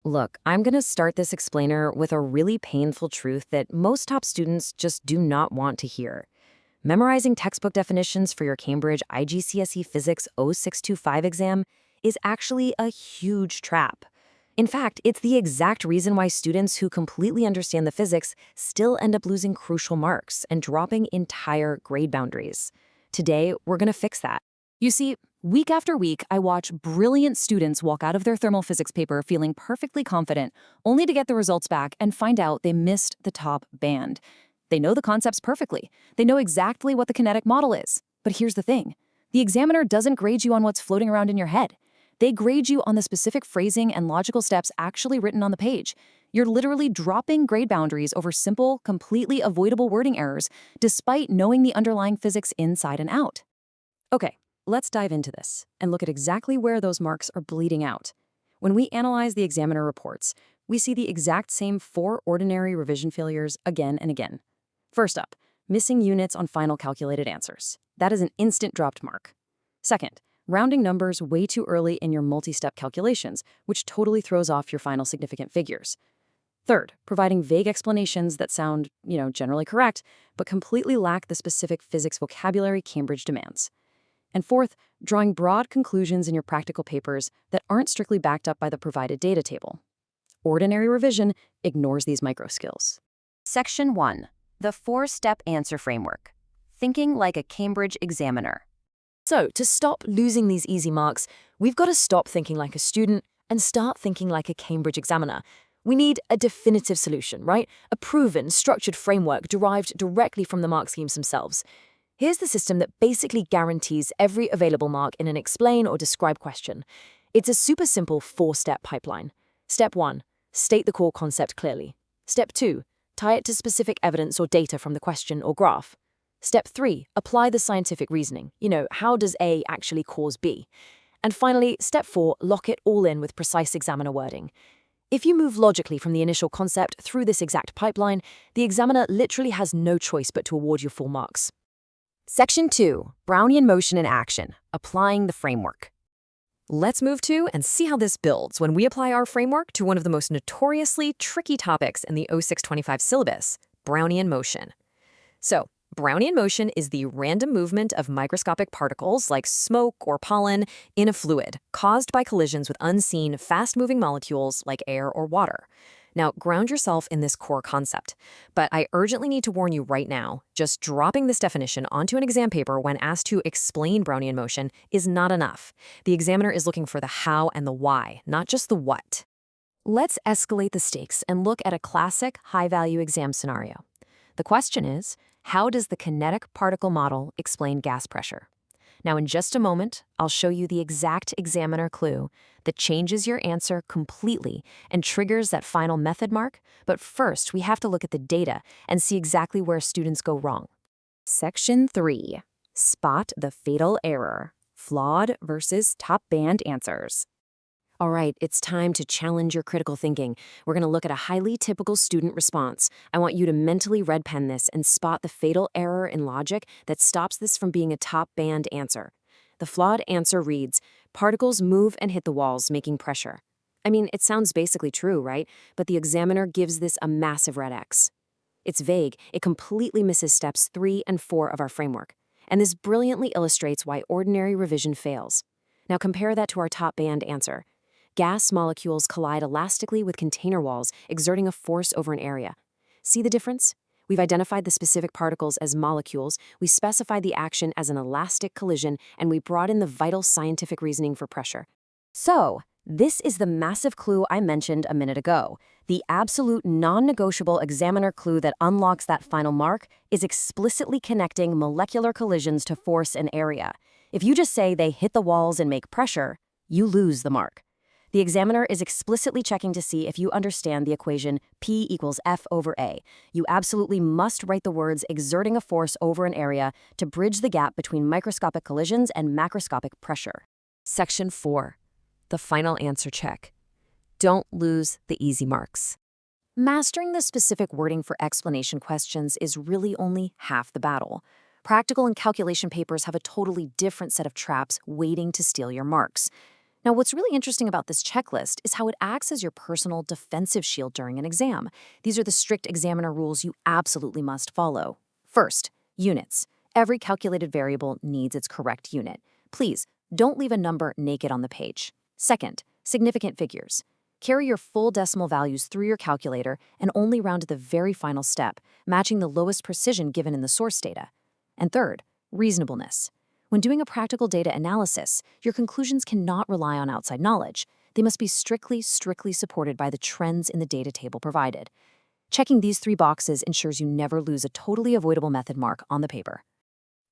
Look, I'm going to start this explainer with a really painful truth that most top students just do not want to hear. Memorizing textbook definitions for your Cambridge IGCSE Physics 0625 exam is actually a huge trap. In fact, it's the exact reason why students who completely understand the physics still end up losing crucial marks and dropping entire grade boundaries. Today, we're going to fix that. You see, week after week, I watch brilliant students walk out of their thermal physics paper feeling perfectly confident, only to get the results back and find out they missed the top band. They know the concepts perfectly. They know exactly what the kinetic model is. But here's the thing. The examiner doesn't grade you on what's floating around in your head. They grade you on the specific phrasing and logical steps actually written on the page. You're literally dropping grade boundaries over simple, completely avoidable wording errors, despite knowing the underlying physics inside and out. Okay. Let's dive into this and look at exactly where those marks are bleeding out. When we analyze the examiner reports, we see the exact same 4 ordinary revision failures again and again. First up, missing units on final calculated answers. That is an instant dropped mark. Second, rounding numbers way too early in your multi-step calculations, which totally throws off your final significant figures. Third, providing vague explanations that sound, generally correct, but completely lack the specific physics vocabulary Cambridge demands. And fourth, drawing broad conclusions in your practical papers that aren't strictly backed up by the provided data table. Ordinary revision ignores these micro skills. Section 1. The 4-step answer framework. Thinking like a Cambridge examiner. So, to stop losing these easy marks, we've got to stop thinking like a student and start thinking like a Cambridge examiner. We need a definitive solution, right? A proven, structured framework derived directly from the mark schemes themselves. Here's the system that basically guarantees every available mark in an explain or describe question. It's a super simple 4-step pipeline. Step 1, state the core concept clearly. Step 2, tie it to specific evidence or data from the question or graph. Step 3, apply the scientific reasoning. How does A actually cause B? And finally, step 4, lock it all in with precise examiner wording. If you move logically from the initial concept through this exact pipeline, the examiner literally has no choice but to award you full marks. Section 2. Brownian motion in action. Applying the framework. Let's move to and see how this builds when we apply our framework to one of the most notoriously tricky topics in the 0625 syllabus, Brownian motion. So, Brownian motion is the random movement of microscopic particles like smoke or pollen in a fluid caused by collisions with unseen, fast-moving molecules like air or water. Now, ground yourself in this core concept. But I urgently need to warn you right now, just dropping this definition onto an exam paper when asked to explain Brownian motion is not enough. The examiner is looking for the how and the why, not just the what. Let's escalate the stakes and look at a classic high-value exam scenario. The question is, how does the kinetic particle model explain gas pressure? Now, in just a moment, I'll show you the exact examiner clue that changes your answer completely and triggers that final method mark. But first, we have to look at the data and see exactly where students go wrong. Section 3. Spot the fatal error. Flawed versus top band answers. All right, it's time to challenge your critical thinking. We're going to look at a highly typical student response. I want you to mentally red pen this and spot the fatal error in logic that stops this from being a top band answer. The flawed answer reads, particles move and hit the walls, making pressure. I mean, it sounds basically true, right? But the examiner gives this a massive red X. It's vague. It completely misses steps 3 and 4 of our framework. And this brilliantly illustrates why ordinary revision fails. Now compare that to our top band answer. Gas molecules collide elastically with container walls, exerting a force over an area. See the difference? We've identified the specific particles as molecules, we specified the action as an elastic collision, and we brought in the vital scientific reasoning for pressure. So, this is the massive clue I mentioned a minute ago. The absolute non-negotiable examiner clue that unlocks that final mark is explicitly connecting molecular collisions to force and area. If you just say they hit the walls and make pressure, you lose the mark. The examiner is explicitly checking to see if you understand the equation P equals F over A. You absolutely must write the words exerting a force over an area to bridge the gap between microscopic collisions and macroscopic pressure. Section 4. The final answer check. Don't lose the easy marks. Mastering the specific wording for explanation questions is really only half the battle. Practical and calculation papers have a totally different set of traps waiting to steal your marks. Now, what's really interesting about this checklist is how it acts as your personal defensive shield during an exam. These are the strict examiner rules you absolutely must follow. First, units. Every calculated variable needs its correct unit. Please, don't leave a number naked on the page. Second, significant figures. Carry your full decimal values through your calculator and only round to the very final step, matching the lowest precision given in the source data. And third, reasonableness. When doing a practical data analysis, your conclusions cannot rely on outside knowledge. They must be strictly supported by the trends in the data table provided. Checking these 3 boxes ensures you never lose a totally avoidable method mark on the paper.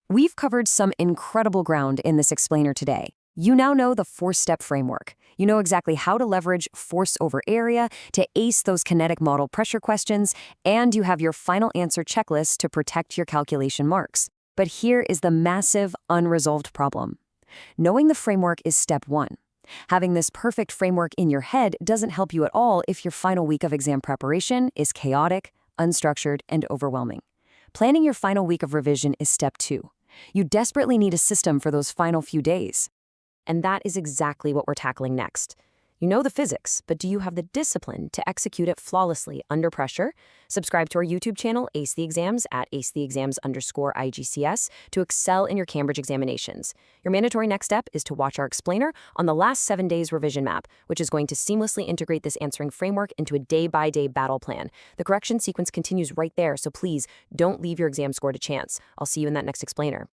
We've covered some incredible ground in this explainer today. You now know the 4-step framework. You know exactly how to leverage force over area to ace those kinetic model pressure questions, and you have your final answer checklist to protect your calculation marks. But here is the massive, unresolved problem. Knowing the framework is step 1. Having this perfect framework in your head doesn't help you at all if your final week of exam preparation is chaotic, unstructured, and overwhelming. Planning your final week of revision is step 2. You desperately need a system for those final few days. And that is exactly what we're tackling next. You know the physics, but do you have the discipline to execute it flawlessly under pressure? Subscribe to our YouTube channel, Ace the Exams, at acetheexams_IGCS, to excel in your Cambridge examinations. Your mandatory next step is to watch our explainer on the last 7 days revision map, which is going to seamlessly integrate this answering framework into a day-by-day battle plan. The correction sequence continues right there, so please don't leave your exam score to chance. I'll see you in that next explainer.